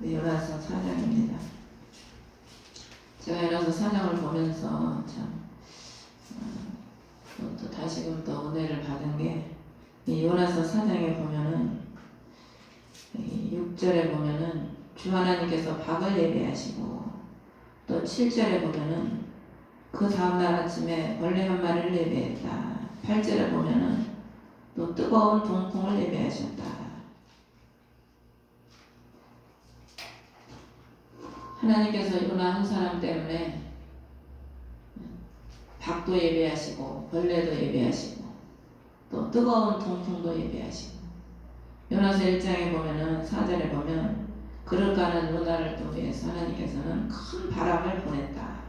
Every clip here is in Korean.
요나서 4장입니다. 제가 요나서 4장을 보면서 참 또 다시금 또 은혜를 받은 게 이 요나서 4장에 보면은 6절에 보면은 주 하나님께서 박을 예비하시고 또 7절에 보면은 그 다음날 아침에 벌레 한 마리를 예비했다. 8절에 보면은 또 뜨거운 동풍을 예비하셨다. 하나님께서 요나 한 사람 때문에 박도 예배하시고 벌레도 예배하시고 또 뜨거운 동풍도 예배하시고 요나서 1장에 보면은 4절에 보면 그릇가는 요나를 또 위해서 하나님께서는 큰 바람을 보냈다.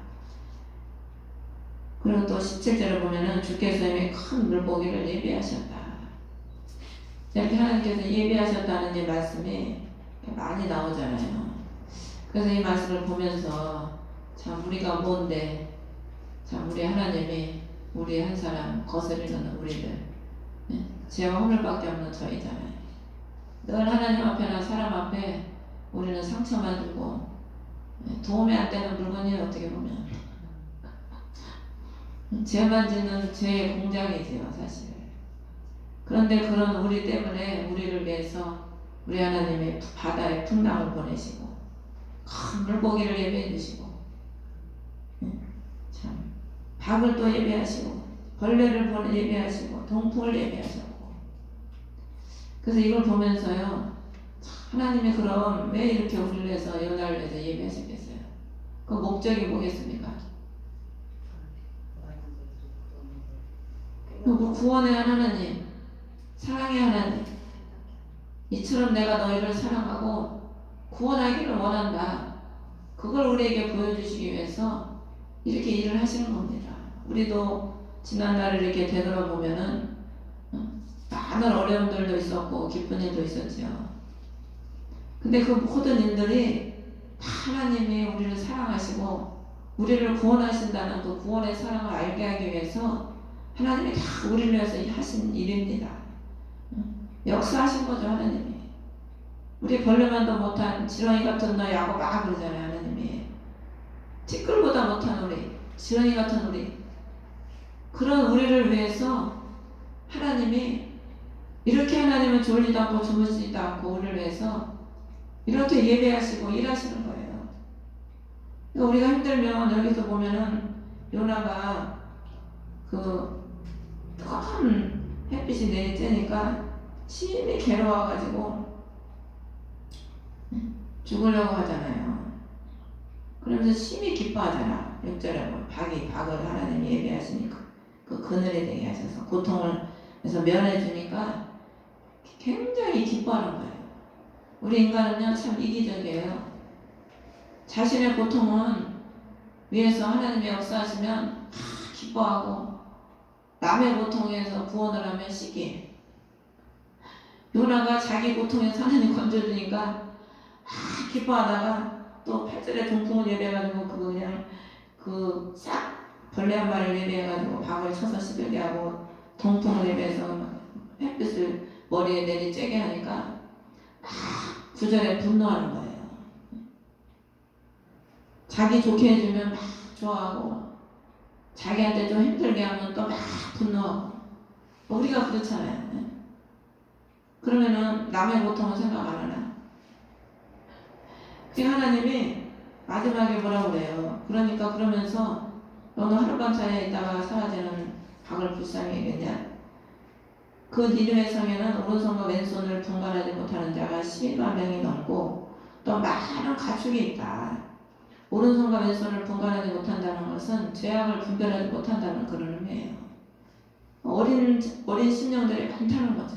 그리고 또 17절에 보면은 주께서 이미 큰 물고기를 예배하셨다. 이렇게 하나님께서 예배하셨다는 이 말씀이 많이 나오잖아요. 그래서 이 말씀을 보면서 참 우리가 뭔데 참 우리 하나님이 우리 한 사람 거스르는 우리들 죄와 허물밖에 없는 저희잖아요. 늘 하나님 앞에나 사람 앞에 우리는 상처만 주고 도움이 안 되는 물건이 어떻게 보면 죄만 짓는 죄의 공장이지요 사실. 그런데 그런 우리 때문에 우리를 위해서 우리 하나님이 바다에 풍랑을 보내시고 큰 물고기를 예배해 주시고 참 박을 또 예배하시고 벌레를 예배하시고 동풍을 예배하셨고 그래서 이걸 보면서요 하나님이 그럼 왜 이렇게 우리를 위해서 요나를 위해서 예배하시겠어요? 그 목적이 뭐겠습니까? 그 구원의 하나님, 사랑의 하나님, 이처럼 내가 너희를 사랑하고 구원하기를 원한다. 그걸 우리에게 보여주시기 위해서 이렇게 일을 하시는 겁니다. 우리도 지난날을 이렇게 되돌아보면은 많은 어려움들도 있었고 기쁜 일도 있었죠. 근데 그 모든 일들이 하나님이 우리를 사랑하시고 우리를 구원하신다는 그 구원의 사랑을 알게 하기 위해서 하나님이 다 우리를 위해서 하신 일입니다. 역사하신 거죠 하나님이. 우리 벌레만도 못한 지렁이 같은 너희하고 막 그러잖아요 하나님이. 티끌보다 못한 우리, 지렁이 같은 우리, 그런 우리를 위해서 하나님이 이렇게 하나님은 졸리도 않고 주무시지도 않고 우리를 위해서 이렇게 예배하시고 일하시는 거예요. 그러니까 우리가 힘들면 여기서 보면은 요나가 그 뜨거운 햇빛이 내리쬐니까 심히 괴로워가지고 죽으려고 하잖아요. 그러면서 심히 기뻐하잖아. 6절에 보면 박을 하나님이 예배하시니까 그 그늘에 되게 하셔서 고통을 해서 면해주니까 굉장히 기뻐하는 거예요. 우리 인간은요 참 이기적이에요. 자신의 고통은 위해서 하나님이 역사하시면 기뻐하고 남의 고통에서 구원을 하면 시기해. 요나가 자기 고통에서 하나님 건져주니까 기뻐하다가 또 8절에 동풍을 예배해가지고 그거 그냥 그 싹 벌레 한 마리를 예배해가지고 박을 쳐서 시들게 하고 동풍을 예배해서 햇빛을 머리에 내리쬐게 하니까 9절에 분노하는 거예요. 자기 좋게 해주면 막 좋아하고 자기한테 좀 힘들게 하면 또 막 분노하고 우리가 그렇잖아요. 그러면은 남의 고통은 생각 안 하나? 그 하나님이 마지막에 뭐라고 그래요? 그러니까 그러면서 너는 하룻밤 사이에 있다가 사라지는 박을 불쌍히 여겼냐? 그 니느웨 성에는 오른손과 왼손을 분간하지 못하는 자가 12만 명이 넘고 또 많은 가축이 있다. 오른손과 왼손을 분간하지 못한다는 것은 죄악을 분별하지 못한다는 그런 의미예요. 어린 심령들이 많다는 거죠.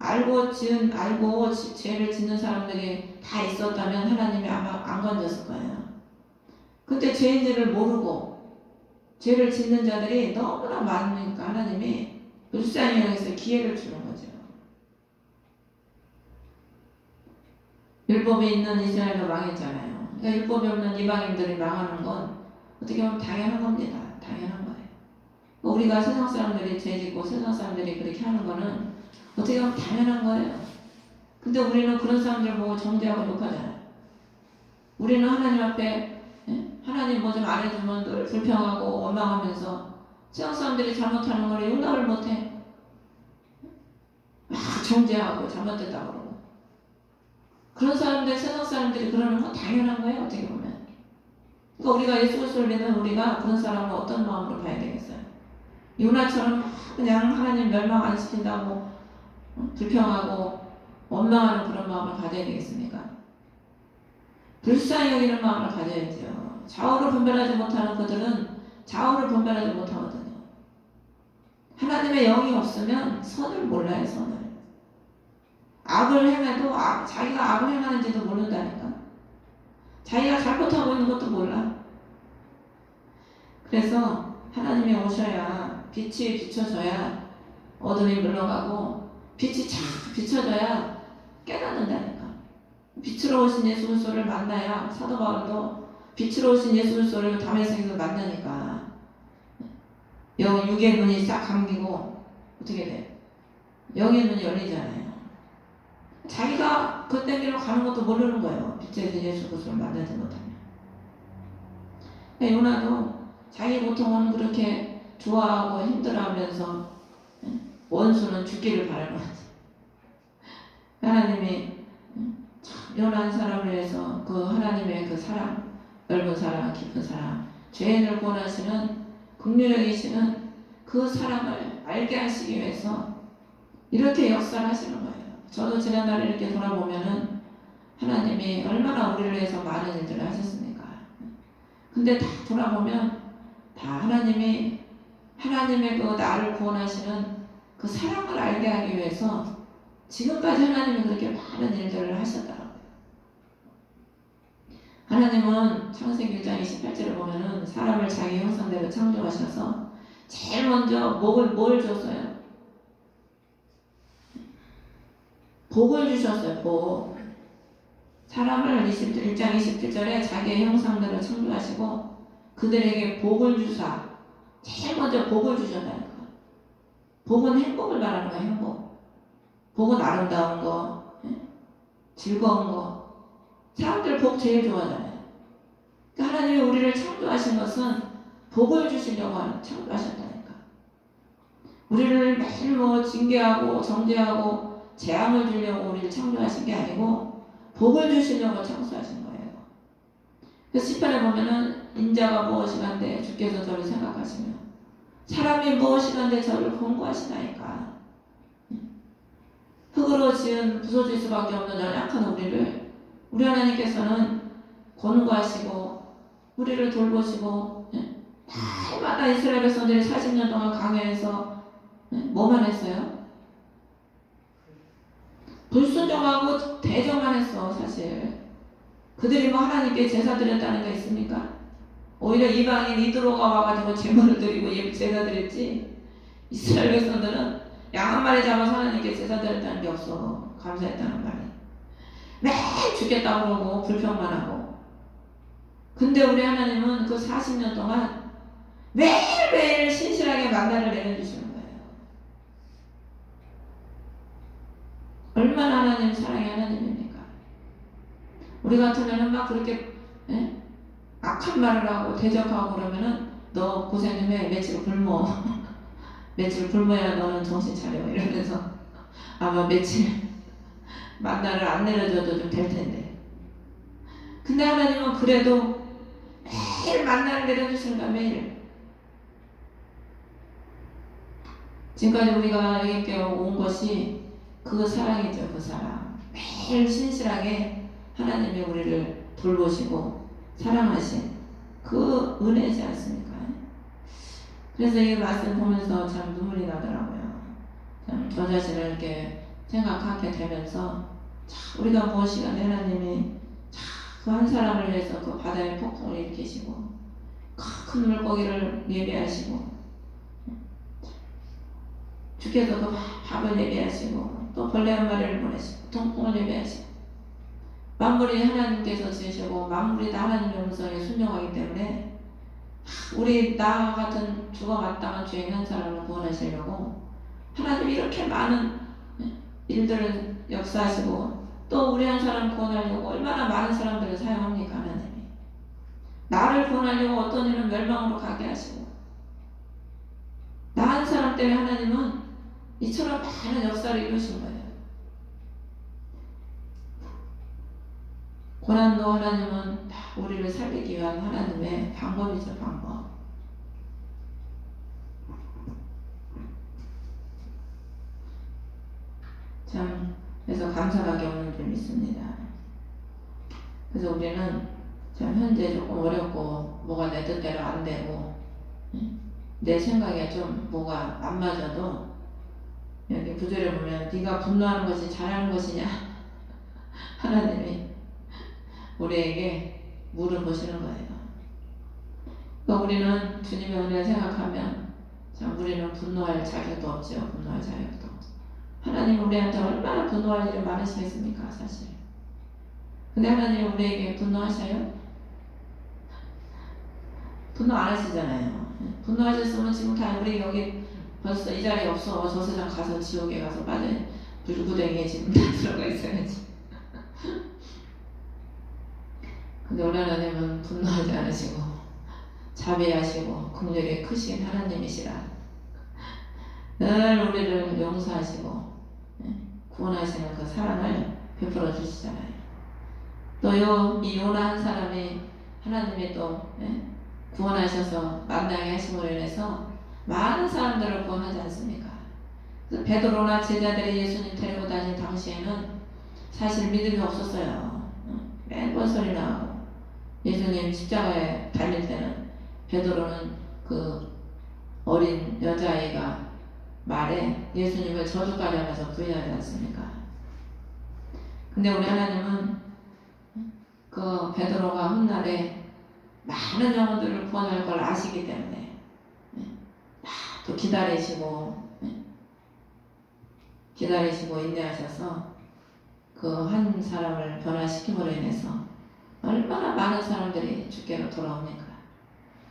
알고 죄를 짓는 사람들이 다 있었다면 하나님이 아마 안 건졌을 거예요. 근데 죄인들을 모르고 죄를 짓는 자들이 너무나 많으니까 하나님이 불쌍히 여기서 기회를 주는 거죠. 율법이 있는 이스라엘도 망했잖아요. 그러니까 율법이 없는 이방인들이 망하는 건 어떻게 보면 당연한 겁니다. 당연한 거예요. 우리가 세상 사람들이 죄 짓고 세상 사람들이 그렇게 하는 거는 어떻게 보면 당연한 거예요. 근데 우리는 그런 사람들 보고 정죄하고 욕하잖아요. 우리는 하나님 앞에 하나님 뭐 좀 안 해주면 늘 불평하고 원망하면서 세상 사람들이 잘못하는 걸 용납을 못해. 막 정죄하고 잘못됐다고 그러고. 그런 사람들, 세상 사람들이 그러는 건 당연한 거예요, 어떻게 보면. 그러니까 우리가 예수 그리스도를 믿는 우리가 그런 사람을 어떤 마음으로 봐야 되겠어요? 요나처럼 그냥 하나님 멸망 안 시킨다고 불평하고 원망하는 그런 마음을 가져야 되겠습니까? 불쌍히 여기는 마음을 가져야죠. 좌우를 분별하지 못하는 그들은 좌우를 분별하지 못하거든요. 하나님의 영이 없으면 선을 몰라요, 선을. 악을 행해도 자기가 악을 행하는지도 모른다니까. 자기가 잘못하고 있는 것도 몰라. 그래서 하나님이 오셔야 빛이 비춰져야 어둠이 물러가고 빛이 착 비춰져야 깨닫는다니까. 빛으로 오신 예수 그리스도를 만나야 사도 바울도 빛으로 오신 예수 그리스도를 다메섹에서 만나니까 육의 눈이 싹 감기고 어떻게 돼? 영의 눈이 열리잖아요. 자기가 그 땡기로 가는 것도 모르는 거예요. 빛에서 예수 그리스도를 만나지 못하면. 요나도 자기 고통은 그렇게 좋아하고 힘들어하면서 원수는 죽기를 바라는 거지. 하나님이 요나한 사람을 위해서 그 하나님의 그 사랑, 넓은 사랑, 깊은 사랑, 죄인을 구원하시는 긍휼하시는 그 사랑을 알게 하시기 위해서 이렇게 역사를 하시는 거예요. 저도 지난날에 이렇게 돌아보면은 하나님이 얼마나 우리를 위해서 많은 일들을 하셨습니까? 근데 다 돌아보면 다 하나님이 하나님의 그 나를 구원하시는 그 사랑을 알게 하기 위해서 지금까지 하나님이 그렇게 많은 일들을 하셨더라고요. 하나님은 창세기 1장 28절을 보면은 사람을 자기 형상대로 창조하셔서 제일 먼저 뭘 줬어요? 복을 주셨어요. 복. 사람을 1장 27절에 자기의 형상대로 창조하시고 그들에게 복을 주사 제일 먼저 복을 주셨다니까. 복은 행복을 말하는 거야. 행복. 복은 아름다운 거, 즐거운 거. 사람들 복 제일 좋아하잖아요. 그러니까 하나님이 우리를 창조하신 것은 복을 주시려고 창조하셨다니까. 우리를 매일 뭐 징계하고 정죄하고 재앙을 주려고 우리를 창조하신 게 아니고 복을 주시려고 창조하신 거예요. 그래서 시편에 보면은 인자가 무엇이간데 주께서 저를 생각하시며 사람이 무엇이간데 저를 권고하시나이까. 흙으로 지은 부서질 수밖에 없는 연약한 우리를 우리 하나님께서는 권고하시고 우리를 돌보시고 날마다 이스라엘 백성들이 40년 동안 광야에서 뭐만 했어요? 불순종하고 대적만 했어. 사실 그들이 뭐 하나님께 제사 드렸다는 게 있습니까? 오히려 이방인 이드로가 와가지고 제물을 드리고 제사 드렸지. 이스라엘 백성들은 양 한 마리 잡아서 하나님께 제사 드렸다는 게 없어. 감사했다는 말이. 매일 죽겠다고 그러고 불평만 하고. 근데 우리 하나님은 그 40년 동안 매일매일 신실하게 만나를 내려주시는 거예요. 얼마나 하나님 사랑의 하나님입니까? 우리 같으면은 막 그렇게 악한 말을 하고 대적하고 그러면은 너 고생 좀 해. 며칠 굶어. 며칠 굶어야 너는 정신 차려. 이러면서 아마 며칠 만나를 안 내려줘도 좀 될 텐데. 근데 하나님은 그래도 매일 만나를 내려주시는 거야. 매일. 지금까지 우리가 여기께 온 것이 그 사랑이죠. 그 사랑. 매일 신실하게 하나님이 우리를 돌보시고 사랑하신 그 은혜지 않습니까? 그래서 이 말씀 보면서 참 눈물이 나더라고요. 참 저 자신을 이렇게 생각하게 되면서 참 우리가 무엇이간에 하나님이 그 한 사람을 위해서 그 바다의 폭풍을 일으키시고 큰 물고기를 예비하시고 주께서 그 밥을 예비하시고 또 벌레 한 마리를 보내시고 통풍을 예비하시고 만물이 하나님께서 지으시고 만물이 다 하나님의 음성에 순종하기 때문에 우리 나 같은 죽어 마땅한 죄인 한 사람을 구원하시려고 하나님이 이렇게 많은 일들을 역사하시고 또 우리 한 사람 구원하려고 얼마나 많은 사람들을 사용합니까 하나님이. 나를 구원하려고 어떤 이는 멸망으로 가게 하시고 나 한 사람 때문에 하나님은 이처럼 많은 역사를 이루신 거예요. 고난도 하나님은 다 우리를 살리기 위한 하나님의 방법이죠. 방법. 참 그래서 감사밖에 없는 줄 믿습니다. 그래서 우리는 참 현재 조금 어렵고 뭐가 내 뜻대로 안 되고 내 생각에 좀 뭐가 안 맞아도 여기 구절에 보면 네가 분노하는 것이 잘하는 것이냐 하나님이 우리에게 물어보시는 거예요. 그러니까 우리는 주님의 은혜를 생각하면 참 우리는 분노할 자격도 없죠. 분노할 자격도. 하나님 우리한테 얼마나 분노할 일이 많으시겠습니까 사실. 근데 하나님이 우리에게 분노하셔요? 분노 안 하시잖아요. 분노하셨으면 지금 다 우리 여기 벌써 이 자리에 없어. 저 세상 가서 지옥에 가서 빠져 불구덩이에 지금 다 들어가 있어야지. 근데 우리 하나님은 분노하지 않으시고 자비하시고 긍휼이 크신 하나님이시라. 늘 우리를 용서하시고 구원하시는 그 사랑을 베풀어 주시잖아요. 또 이 요나 한 사람이 하나님이 또 구원하셔서 만나게 하심으로 인해서 많은 사람들을 구원하지 않습니까? 그래서 베드로나 제자들이 예수님 데리고 다닌 당시에는 사실 믿음이 없었어요. 매번 소리 나고 예수님 십자가에 달릴 때는 베드로는 그 어린 여자아이가 말에 예수님을 저주까지 하면서 부인하지 않습니까? 근데 우리 하나님은 그 베드로가 훗날에 많은 영혼들을 구원할 걸 아시기 때문에 또 기다리시고 인내하셔서 그 한 사람을 변화시킴으로 인해서 얼마나 많은 사람들이 주께로 돌아옵니까?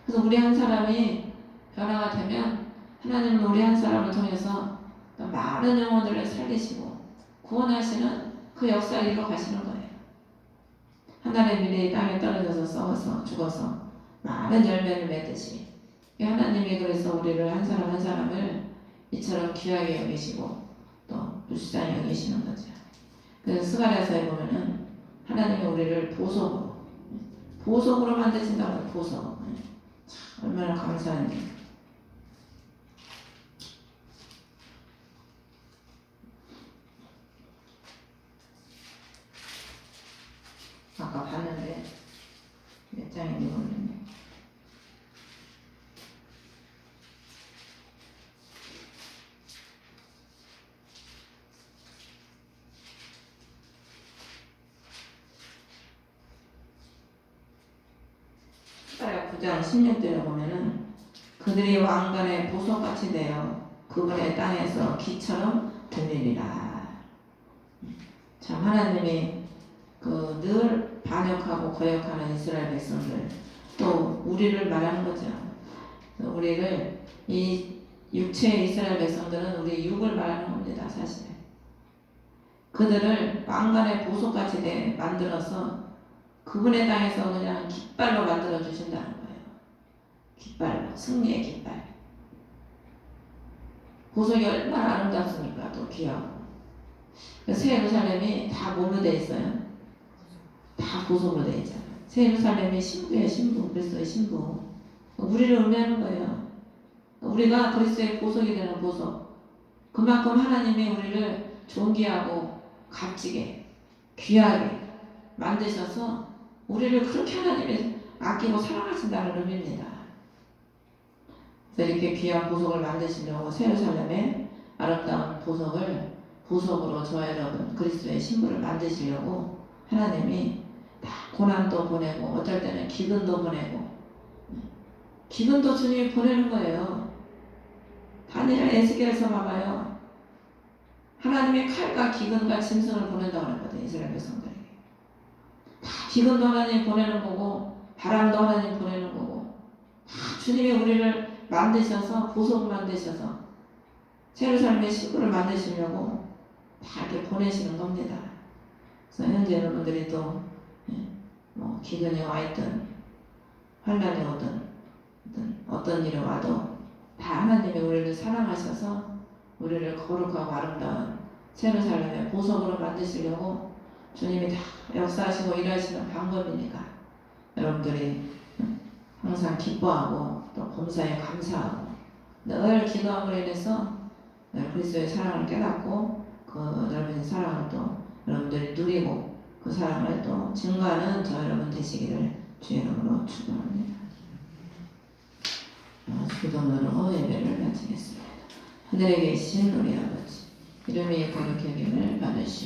그래서 우리 한 사람이 변화가 되면 하나님은 우리 한 사람을 통해서 또 많은 영혼들을 살리시고 구원하시는 그 역사를 이루어 가시는 거예요. 하나님의 미래의 땅에 떨어져서 썩어서 죽어서 많은 열매를 맺듯이 하나님이 그래서 우리를 한 사람 한 사람을 이처럼 귀하게 여기시고 또 불쌍히 여기시는 거죠. 그래서 스가랴서에 보면은 하나님이 우리를 보석으로 만드신다고. 보석. 얼마나 감사한 게. 아까 봤는데 몇 장인지 모르겠네. 스가랴 9장 16절에 보면은 그들이 왕관의 보석같이 되어 그분의 땅에서 기처럼 들리리라. 참 하나님이 그 늘 반역하고 거역하는 이스라엘 백성들 또 우리를 말하는 거죠. 우리를 이 육체의 이스라엘 백성들은 우리 육을 말하는 겁니다. 사실 그들을 왕관의 보석같이 만들어서 그분의 땅에서 그냥 깃발로 만들어 주신다는 거예요. 깃발로, 승리의 깃발. 보석이 얼마나 아름답습니까? 또 귀하고. 새 예루살렘이 다 뭘로 되어 있어요? 다 보석으로 되어 있잖아요. 새 예루살렘이 신부예요. 신부. 그리스도의 신부. 우리를 의미하는 거예요. 우리가 그리스도의 보석이 되는 보석. 그만큼 하나님이 우리를 존귀하고 값지게 귀하게 만드셔서 우리를 그렇게 하나님이 아끼고 사랑하신다는 의미입니다. 그래서 이렇게 귀한 보석을 만드시려고 새 예루살렘의 아름다운 보석으로 저와 여러분 그리스도의 신부를 만드시려고 하나님이 다 고난도 보내고 어쩔 때는 기근도 보내고 기근도 주님이 보내는 거예요. 다니엘 에스겔에서 봐봐요. 하나님의 칼과 기근과 짐승을 보낸다고 그랬거든요. 이스라엘 백성들에게. 다 기근도 하나님 보내는 거고 바람도 하나님 보내는 거고 다 주님이 우리를 만드셔서 보석 만드셔서 예루살렘의 신부를 만드시려고 다 이렇게 보내시는 겁니다. 그래서 현재 여러분들이 또 뭐 기근이 와 있든 환란이 오든 어떤 일이 와도 다 하나님이 우리를 사랑하셔서 우리를 거룩하고 아름다운 세르살렘의 보석으로 만드시려고 주님이 다 역사하시고 일하시는 방법이니까 여러분들이 항상 기뻐하고 또 범사에 감사하고 늘 기도함으로 인해서 그리스도의 사랑을 깨닫고 그 넓은 사랑을 또 여러분들이 누리고 그 사랑을 또 증거하는 저 여러분 되시기를 주의 이름으로 축원합니다. 수동으로 예배를 마치겠습니다. 하늘에 계신 우리 아버지 이름이 거룩히 여김을 받으시오.